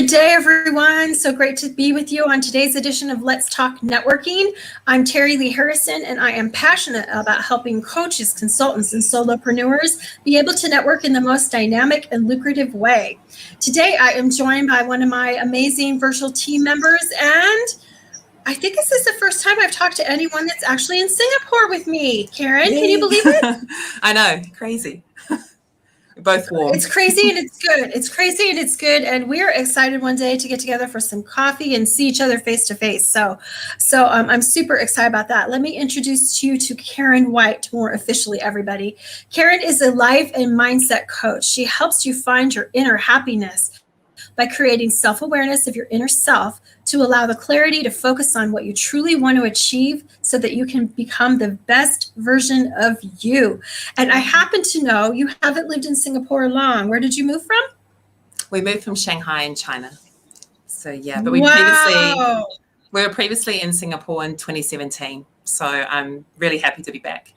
Good day, everyone. So great to be with you on today's edition of Let's Talk Networking. I'm Terilee Harrison, and I am passionate about helping coaches, consultants, and solopreneurs be able to network in the most dynamic and lucrative way. Today, I am joined by one of my amazing virtual team members, and I think this is the first time I've talked to anyone that's actually in Singapore with me. Caryn, Yay. Can you believe it? I know, crazy. Both warm. It's crazy and it's good. It's crazy and it's good. And we're excited one day to get together for some coffee and see each other face to face. So I'm super excited about that. Let me introduce you to Caryn White more officially, everybody. Caryn is a life and mindset coach. She helps you find your inner happiness by creating self-awareness of your inner self to allow the clarity to focus on what you truly want to achieve so that you can become the best version of you. And I happen to know you haven't lived in Singapore long. Where did you move from? We moved from Shanghai in China. So yeah, but Wow. we were previously in Singapore in 2017. So I'm really happy to be back.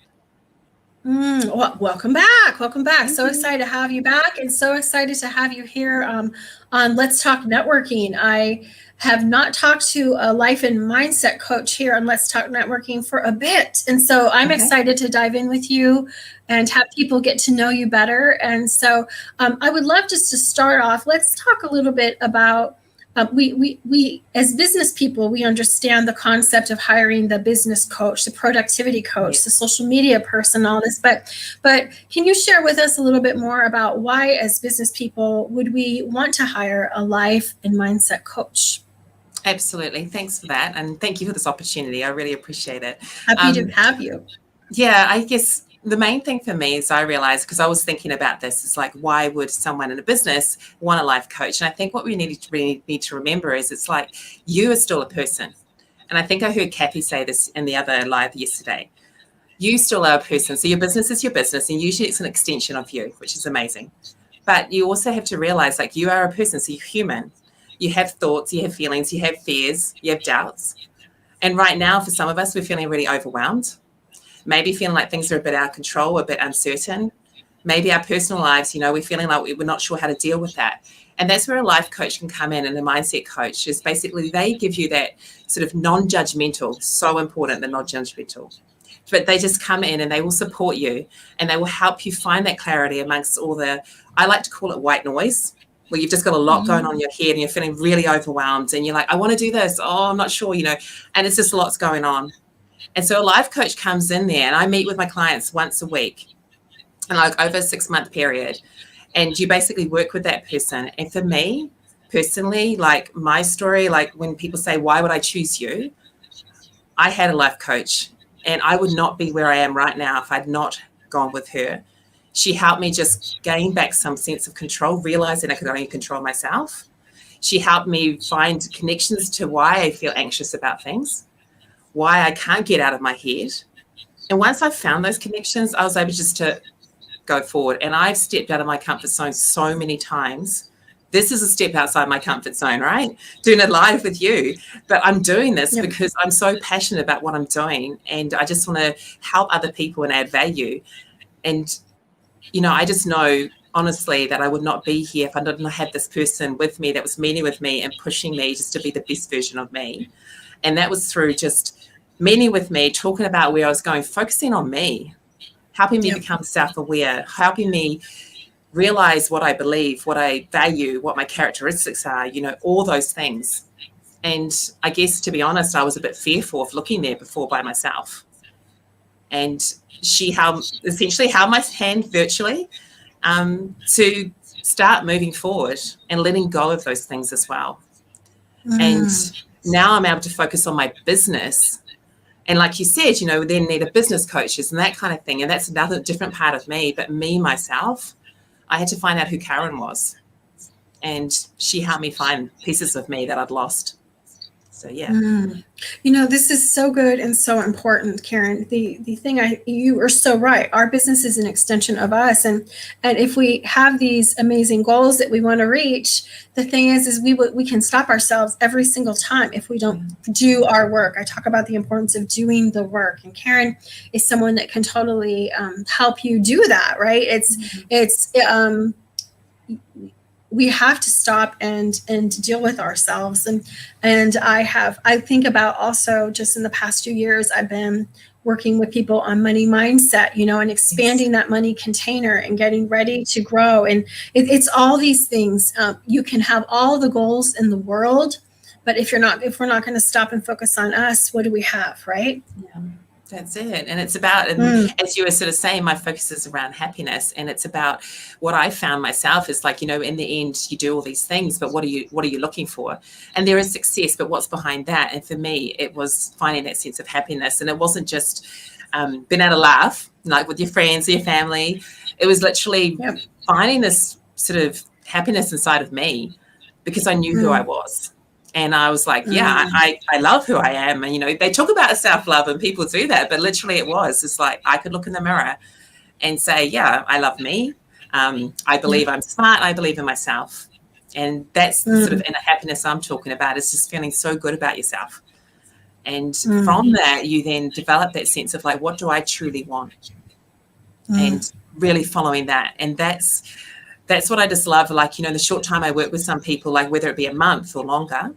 Well, welcome back. Welcome back. Thank So you. excited to have you back and so excited to have you here on Let's Talk Networking. I have not talked to a life and mindset coach here on Let's Talk Networking for a bit. And so I'm excited to dive in with you and have people get to know you better. And so I would love just to start off, let's talk a little bit about we as business people, we understand the concept of hiring the business coach, the productivity coach, the social media person, all this. But can you share with us a little bit more about why, as business people, would we want to hire a life and mindset coach? Absolutely. Thanks for that. And thank you for this opportunity. I really appreciate it. Happy to have you. Yeah, I guess the main thing for me is I realized, because I was thinking about this, is like, why would someone in a business want a life coach? And I think what we really need to remember is it's like you are still a person. And I think I heard Kathy say this in the other live yesterday. You still are a person. So your business is your business, and usually it's an extension of you, which is amazing. But you also have to realize, like, you are a person, so you're human. You have thoughts, you have feelings, you have fears, you have doubts. And right now, for some of us, we're feeling really overwhelmed. Maybe feeling like things are a bit out of control, a bit uncertain. Maybe our personal lives, we're feeling like we're not sure how to deal with that. And that's where a life coach can come in, and a mindset coach is basically they give you that sort of non-judgmental, so important, the non-judgmental. But they just come in and they will support you, and they will help you find that clarity amongst all the, I like to call it white noise, where you've just got a lot going on in your head and you're feeling really overwhelmed and you're like, I want to do this. Oh, I'm not sure, and it's just lots going on. And so a life coach comes in there, and I meet with my clients once a week and like over a 6-month period. And you basically work with that person. And for me personally, like my story, like when people say, why would I choose you? I had a life coach, and I would not be where I am right now if I'd not gone with her. She helped me just gain back some sense of control, realizing I could only control myself. She helped me find connections to why I feel anxious about things, why I can't get out of my head. And once I found those connections, I was able just to go forward. And I've stepped out of my comfort zone so many times. This is a step outside my comfort zone, right? Doing it live with you. But I'm doing this because I'm so passionate about what I'm doing. And I just want to help other people and add value. And I just know, honestly, that I would not be here if I didn't have this person with me that was meeting with me and pushing me just to be the best version of me. And that was through just meeting with me, talking about where I was going, focusing on me, helping me become self-aware, helping me realize what I believe, what I value, what my characteristics are, all those things. And I guess, to be honest, I was a bit fearful of looking there before by myself. And she essentially held my hand virtually to start moving forward and letting go of those things as well. And now I'm able to focus on my business. And like you said, we then need a business coaches and that kind of thing. And that's another different part of me. But me, myself, I had to find out who Caryn was. And she helped me find pieces of me that I'd lost. So, yeah. This is so good and so important, Caryn. The thing you are so right. Our business is an extension of us. And if we have these amazing goals that we want to reach, the thing is we can stop ourselves every single time if we don't do our work. I talk about the importance of doing the work. And Caryn is someone that can totally help you do that, right? we have to stop and deal with ourselves. And I think about also just in the past 2 years, I've been working with people on money mindset, and expanding that money container and getting ready to grow. And it's all these things. You can have all the goals in the world, but if we're not going to stop and focus on us, what do we have, right? Yeah. That's it. And it's about, as you were sort of saying, my focus is around happiness. And it's about what I found myself is like, in the end, you do all these things, but what are you looking for? And there is success, but what's behind that? And for me, it was finding that sense of happiness. And it wasn't just being able to laugh, like with your friends or your family. It was literally finding this sort of happiness inside of me because I knew who I was. And I was like, I love who I am. And, they talk about self-love and people do that, but literally it's like I could look in the mirror and say, yeah, I love me. I believe I'm smart. I believe in myself. And that's the sort of inner happiness I'm talking about, is just feeling so good about yourself. And from that, you then develop that sense of like, what do I truly want? And really following that. And that's what I just love. Like, the short time I work with some people, like whether it be a month or longer,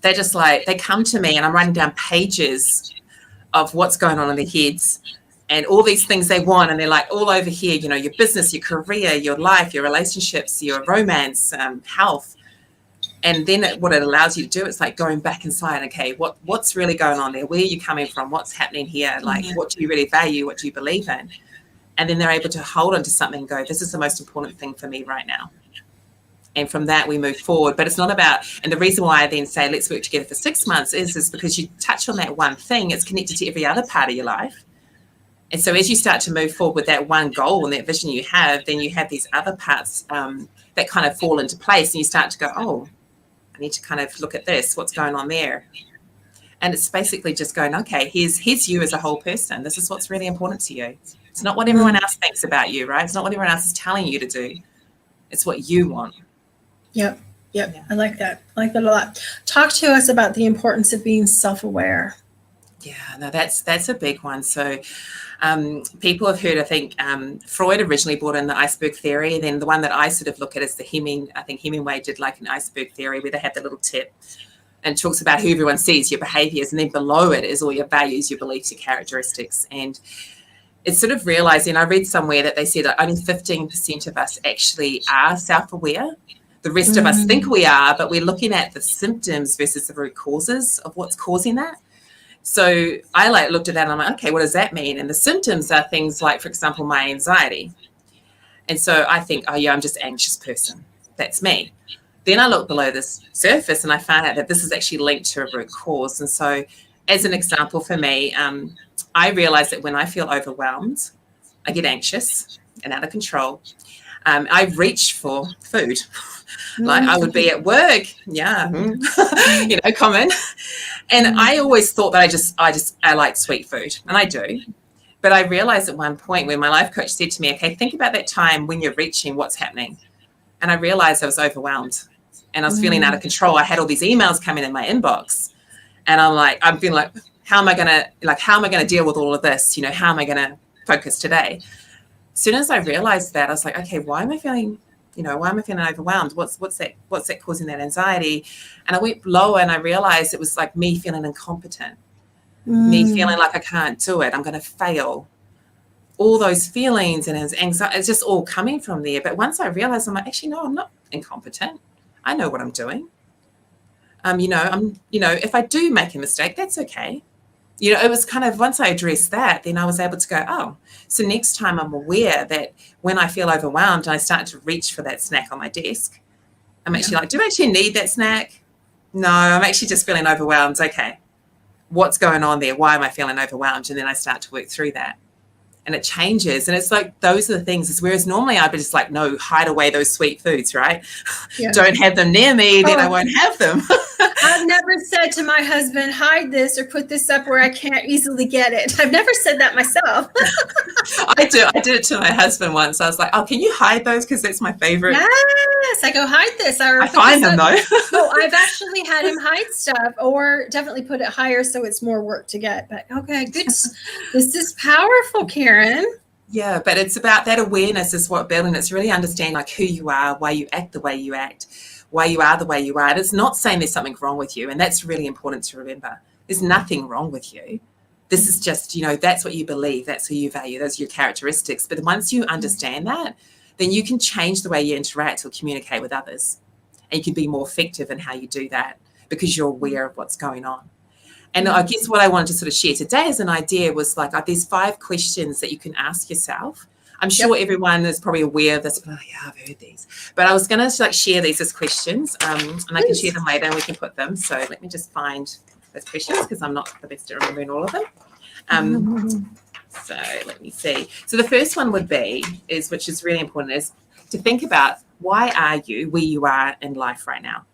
they're just like, they come to me and I'm writing down pages of what's going on in their heads and all these things they want. And they're like all over here, your business, your career, your life, your relationships, your romance, health. And then what it allows you to do, it's like going back inside. Okay, what's really going on there? Where are you coming from? What's happening here? Like, what do you really value? What do you believe in? And then they're able to hold on to something and go, this is the most important thing for me right now. And from that, we move forward. But it's not about, and the reason why I then say, let's work together for 6 months is because you touch on that one thing. It's connected to every other part of your life. And so as you start to move forward with that one goal and that vision you have, then you have these other parts that kind of fall into place. And you start to go, oh, I need to kind of look at this. What's going on there? And it's basically just going, okay, here's you as a whole person. This is what's really important to you. It's not what everyone else thinks about you, right? It's not what everyone else is telling you to do. It's what you want. Yep. I like that. I like that a lot. Talk to us about the importance of being self-aware. Yeah, no, that's a big one. So people have heard, I think, Freud originally brought in the Iceberg Theory. And then the one that I sort of look at is I think Hemingway did like an Iceberg Theory where they had the little tip and talks about who everyone sees, your behaviors. And then below it is all your values, your beliefs, your characteristics. And it's sort of realizing, I read somewhere that they said that only 15% of us actually are self-aware. The rest of us think we are, but we're looking at the symptoms versus the root causes of what's causing that. So I looked at that and I'm like, okay, what does that mean? And the symptoms are things like, for example, my anxiety. And so I think, oh yeah, I'm just an anxious person. That's me. Then I look below this surface and I find out that this is actually linked to a root cause. And so as an example for me, I realize that when I feel overwhelmed, I get anxious and out of control. I reach for food. Like I would be at work. Yeah. Common. And I always thought that I like sweet food, and I do. But I realized at one point when my life coach said to me, okay, think about that time when you're reaching, what's happening. And I realized I was overwhelmed and I was feeling out of control. I had all these emails coming in my inbox and I'm feeling like, how am I going to deal with all of this? How am I going to focus today? As soon as I realized that, I was like, okay, why am I feeling overwhelmed? What's that causing that anxiety? And I went lower and I realized it was like me feeling incompetent, me feeling like I can't do it. I'm going to fail. All those feelings and anxiety, it's just all coming from there. But once I realized, I'm like, actually, no, I'm not incompetent. I know what I'm doing. If I do make a mistake, that's okay. It was kind of, once I addressed that, then I was able to go, oh, so next time I'm aware that when I feel overwhelmed and I start to reach for that snack on my desk, I'm actually like, do I actually need that snack? No, I'm actually just feeling overwhelmed. Okay, what's going on there? Why am I feeling overwhelmed? And then I start to work through that. And it changes. And it's like, those are the things. Whereas normally I'd be just like, no, hide away those sweet foods, right? Yeah. Don't have them near me, then I won't have them. I've never said to my husband, hide this or put this up where I can't easily get it. I've never said that myself. I did it to my husband once. I was like, oh, can you hide those? Because that's my favorite. Yes, I go hide this. I find them though. Oh, I've actually had him hide stuff or definitely put it higher so it's more work to get. But okay, good. This is powerful, Caryn. Yeah, but it's about that awareness is what building. It's really understanding like who you are, why you act the way you act, why you are the way you are. And it's not saying there's something wrong with you. And that's really important to remember. There's nothing wrong with you. This is just, that's what you believe. That's who you value. Those are your characteristics. But once you understand that, then you can change the way you interact or communicate with others. And you can be more effective in how you do that because you're aware of what's going on. And I guess what I wanted to sort of share today as an idea was like, there's 5 questions that you can ask yourself. I'm sure everyone is probably aware of this, but I've heard these. But I was going to like share these as questions, and I can share them later and we can put them. So let me just find those questions because I'm not the best at remembering all of them. So let me see. So the first one would be, which is really important, is to think about why are you where you are in life right now?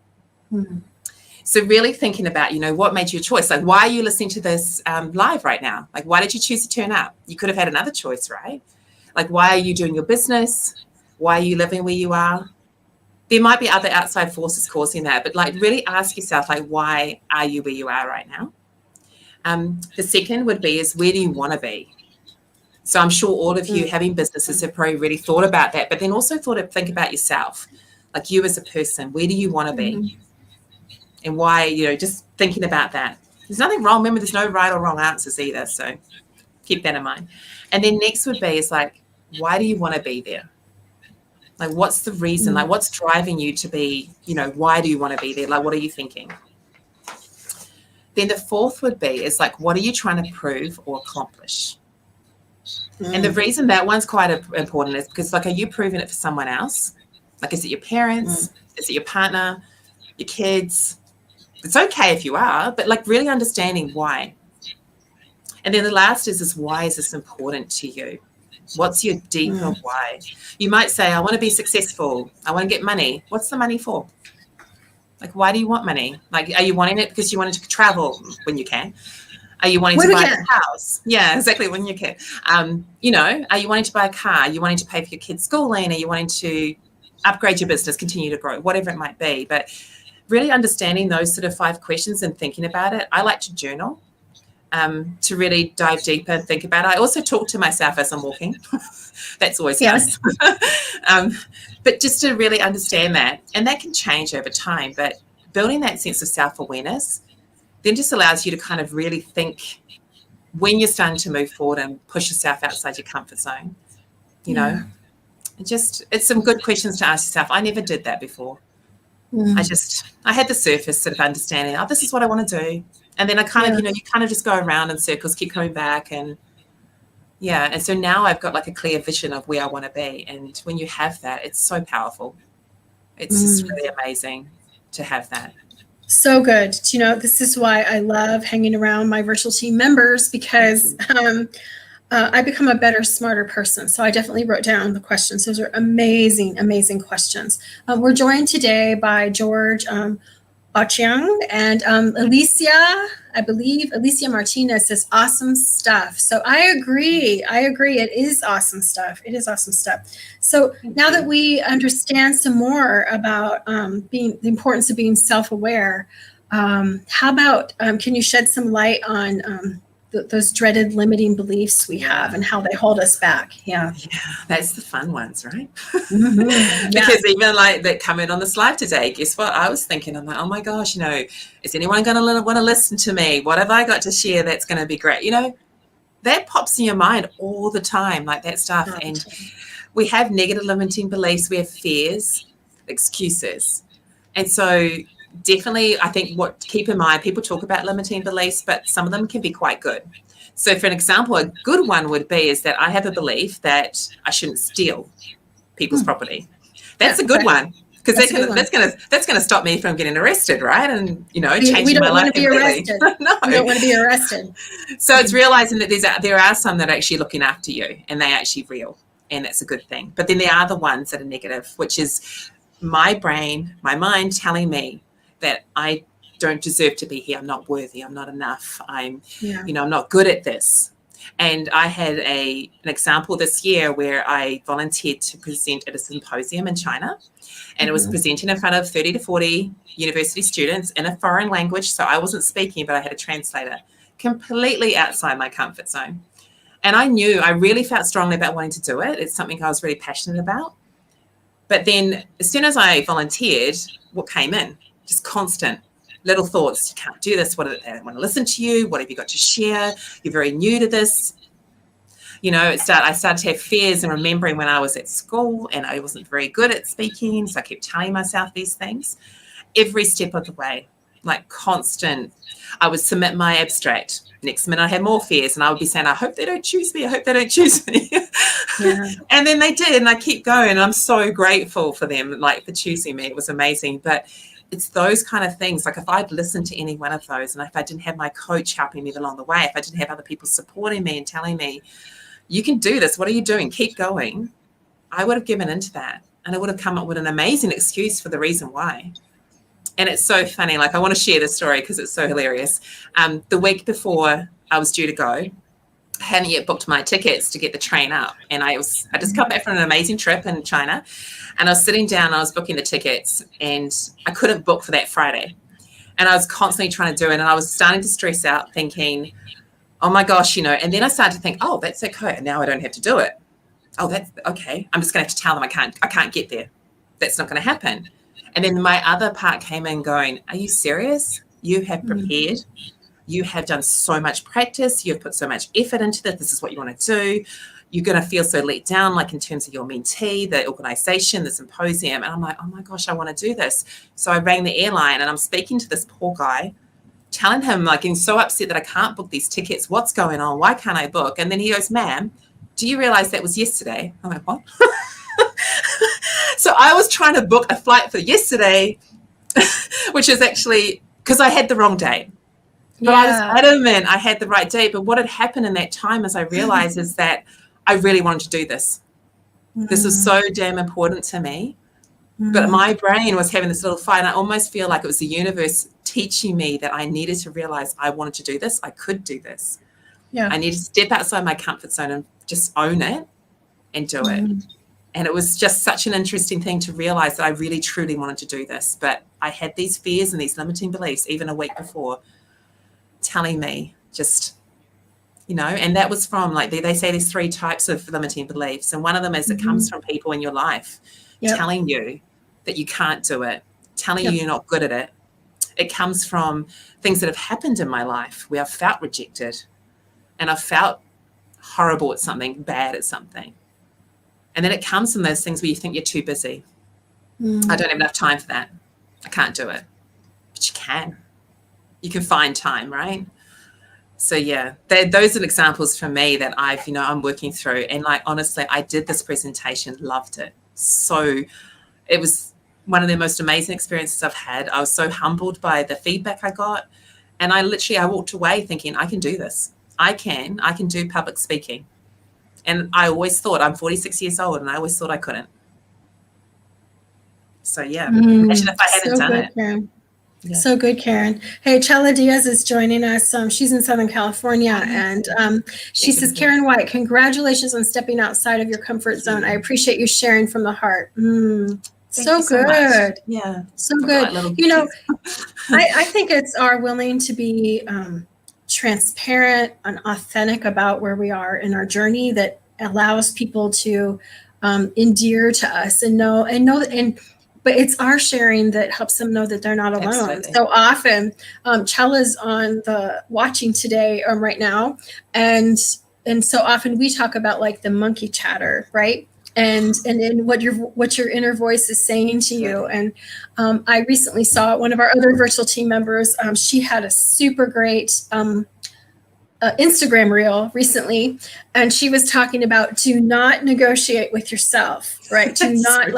So really thinking about, what made you a choice? Like, why are you listening to this live right now? Like, why did you choose to turn up? You could have had another choice, right? Like, why are you doing your business? Why are you living where you are? There might be other outside forces causing that, but like really ask yourself, like, why are you where you are right now? The second would be where do you want to be? So I'm sure all of you having businesses have probably really thought about that, but then also think about yourself, like you as a person, where do you want to be? And why, just thinking about that. There's nothing wrong. Remember, there's no right or wrong answers either. So keep that in mind. And then next would be like, why do you want to be there? Like, what's the reason? Like, what's driving you to be, why do you want to be there? Like, what are you thinking? Then the fourth would be like, what are you trying to prove or accomplish? And the reason that one's quite important is because, like, are you proving it for someone else? Like, is it your parents? Is it your partner? Your kids? It's okay if you are, but like really understanding why. And then the last is why is this important to you? What's your deeper why? You might say, I want to be successful. I want to get money. What's the money for? Like, why do you want money? Like, are you wanting it because you wanted to travel when you can? Are you wanting to buy a house? Yeah, exactly, when you can. Are you wanting to buy a car? Are you wanting to pay for your kids' schooling? Are you wanting to upgrade your business, continue to grow, whatever it might be? But really understanding those sort of 5 questions and thinking about it. I like to journal to really dive deeper and think about it. I also talk to myself as I'm walking. That's always fun. But just to really understand that, and that can change over time, but building that sense of self-awareness then just allows you to kind of really think when you're starting to move forward and push yourself outside your comfort zone, it's some good questions to ask yourself. I never did that before. I had the surface sort of understanding, this is what I want to do. And then I kind of, you kind of just go around in circles, keep coming back. And so now I've got like a clear vision of where I want to be. And when you have that, it's so powerful. It's just really amazing to have that. So good. This is why I love hanging around my virtual team members because I become a better, smarter person. So I definitely wrote down the questions. Those are amazing, amazing questions. We're joined today by George Ochiang and Alicia, I believe. Alicia Martinez says awesome stuff. So I agree. It is awesome stuff. So now that we understand some more about the importance of being self-aware, how about can you shed some light on those dreaded limiting beliefs we have and how they hold us back? Yeah, that's the fun ones, right? Because even like that comment on the slide today, guess what? I was thinking, I'm like, oh my gosh, is anyone going to want to listen to me? What have I got to share that's going to be great? That pops in your mind all the time, like that stuff. And we have negative limiting beliefs, we have fears, excuses. And so definitely, I think keep in mind, people talk about limiting beliefs, but some of them can be quite good. So for an example, a good one would be is that I have a belief that I shouldn't steal people's property. That's a good one because that's gonna stop me from getting arrested, right? And changing my life completely. No, we don't want to be arrested. So it's realizing that there are some that are actually looking after you and they're actually real, and that's a good thing. But then there are the ones that are negative, which is my brain, my mind telling me that I don't deserve to be here. I'm not worthy. I'm not enough. I'm not good at this. And I had an example this year where I volunteered to present at a symposium in China, and it was presenting in front of 30 to 40 university students in a foreign language. So I wasn't speaking, but I had a translator, completely outside my comfort zone. And I really felt strongly about wanting to do it. It's something I was really passionate about. But then as soon as I volunteered, what came in? Just constant little thoughts. You can't do this. What do they want to listen to you? What have you got to share? You're very new to this. You know, I started to have fears and remembering when I was at school and I wasn't very good at speaking. So I kept telling myself these things every step of the way, like constant. I would submit my abstract. Next minute I had more fears and I would be saying, I hope they don't choose me. I hope they don't choose me. Yeah. And then they did, and I keep going. And I'm so grateful for them, like for choosing me. It was amazing. But it's those kind of things. Like if I'd listened to any one of those, and if I didn't have my coach helping me along the way, if I didn't have other people supporting me and telling me, you can do this, what are you doing? Keep going. I would have given into that. And I would have come up with an amazing excuse for the reason why. And it's so funny. Like I want to share this story because it's so hilarious. The week before I was due to go, I hadn't yet booked my tickets to get the train up. And I just come back from an amazing trip in China. And I was sitting down, I was booking the tickets, and I couldn't book for that Friday. And I was constantly trying to do it. And I was starting to stress out thinking, oh my gosh, you know, and then I started to think, oh, that's okay. Now I don't have to do it. Oh, that's okay. I'm just going to have to tell them I can't get there. That's not going to happen. And then my other part came in going, are you serious? You have prepared. You have done so much practice. You've put so much effort into this. This is what you want to do. You're going to feel so let down, like in terms of your mentee, the organization, the symposium. And I'm like, oh my gosh, I want to do this. So I rang the airline and I'm speaking to this poor guy, telling him, like, I'm so upset that I can't book these tickets. What's going on? Why can't I book? And then he goes, ma'am, do you realize that was yesterday? I'm like, what? So I was trying to book a flight for yesterday, which is actually because I had the wrong date. But I was adamant I had the right date. But what had happened in that time, as I realized, is that I really wanted to do this. This was so damn important to me. But my brain was having this little fight. And I almost feel like it was the universe teaching me that I needed to realize I wanted to do this. I could do this. Yeah. I needed to step outside my comfort zone and just own it and do it. And it was just such an interesting thing to realize that I really, truly wanted to do this. But I had these fears and these limiting beliefs, even a week before, telling me just, you know, and that was from, like, they say there's 3 types of limiting beliefs. And one of them is it comes from people in your life telling you that you can't do it, telling you you're not good at it. It comes from things that have happened in my life where I've felt rejected and I've felt horrible at something, bad at something. And then it comes from those things where you think you're too busy. I don't have enough time for that. I can't do it. But you can. You can find time, right? So yeah, those are examples for me that I'm working through. And like, honestly, I did this presentation, loved it. So it was one of the most amazing experiences I've had. I was so humbled by the feedback I got. And I walked away thinking, I can do this. I can do public speaking. And I always thought, I'm 46 years old, and I always thought I couldn't. So, yeah, imagine if I hadn't done it. Caryn. Yeah. So good, Caryn. Hey, Chela Diaz is joining us. She's in Southern California, and she says, Caryn White, congratulations on stepping outside of your comfort zone. I appreciate you sharing from the heart. So good. Yeah. So good. You know, I think it's our willing to be transparent and authentic about where we are in our journey that allows people to endear to us and know but it's our sharing that helps them know that they're not alone. Absolutely. So often Chela's on the watching today right now, and so often we talk about like the monkey chatter, right? And what your inner voice is saying to you. And I recently saw one of our other virtual team members. She had a super great Instagram reel recently, and she was talking about do not negotiate with yourself, right? Do not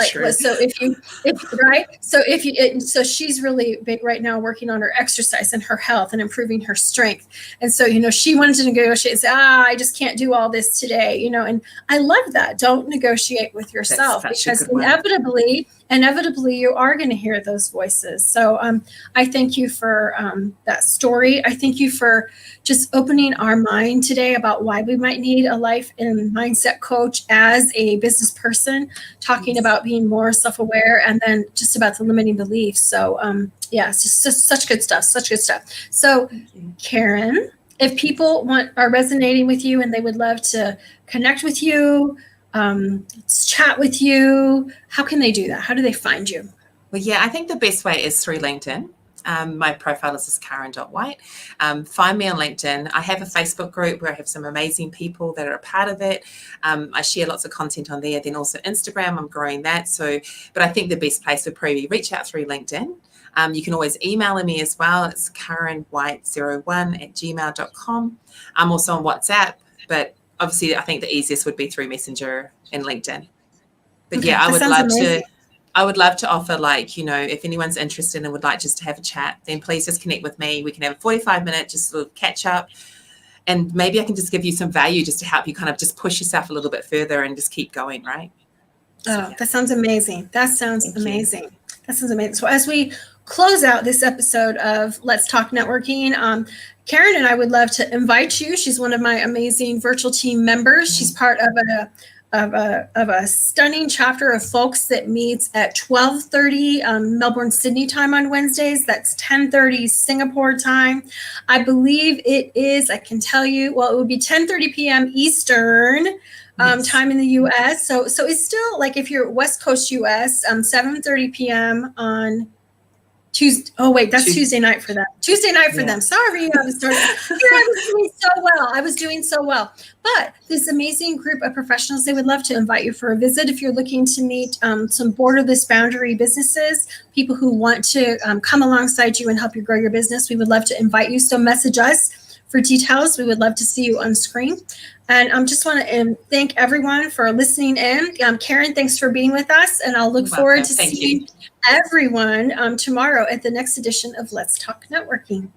so she's really big right now working on her exercise and her health and improving her strength. And so, you know, she wanted to negotiate and say, I just can't do all this today, you know, and I love that. Don't negotiate with yourself, because inevitably you are going to hear those voices. So I thank you for that story. I thank you for just opening our mind today about why we might need a life and mindset coach as a business person, talking about being more self-aware, and then just about the limiting beliefs. So it's just such good stuff, So Caryn, if people are resonating with you and they would love to connect with you, chat with you, how can they do that? How do they find you? Well, yeah, I think the best way is through LinkedIn. My profile is just Caryn.white. Find me on LinkedIn. I have a Facebook group where I have some amazing people that are a part of it. I share lots of content on there. Then also Instagram, I'm growing that. But I think the best place would probably reach out through LinkedIn. You can always email me as well. It's carynwhite01@gmail.com. I'm also on WhatsApp, but obviously I think the easiest would be through Messenger and LinkedIn. But Okay, yeah, I would love to offer, like, if anyone's interested and would like just to have a chat, then please just connect with me. We can have a 45-minute just sort of catch up. And maybe I can just give you some value just to help you kind of just push yourself a little bit further and just keep going, right? Yeah. That sounds amazing. That sounds amazing. So as we close out this episode of Let's Talk Networking, Caryn and I would love to invite you. She's one of my amazing virtual team members. She's part of a stunning chapter of folks that meets at 12:30 Melbourne, Sydney time on Wednesdays. That's 10:30 Singapore time. I believe it is, I can tell you, well, it would be 10:30 p.m. Eastern time in the US. So it's still, like, if you're West Coast US, 7:30 p.m. on Tuesday. Oh wait, that's Tuesday night for them. Tuesday night for them. Sorry, I was doing so well. But this amazing group of professionals, they would love to invite you for a visit if you're looking to meet some borderless boundary businesses, people who want to come alongside you and help you grow your business. We would love to invite you. So message us for details. We would love to see you on screen. And I just want to thank everyone for listening in. Caryn, thanks for being with us. And I'll look forward to seeing everyone tomorrow at the next edition of Let's Talk Networking.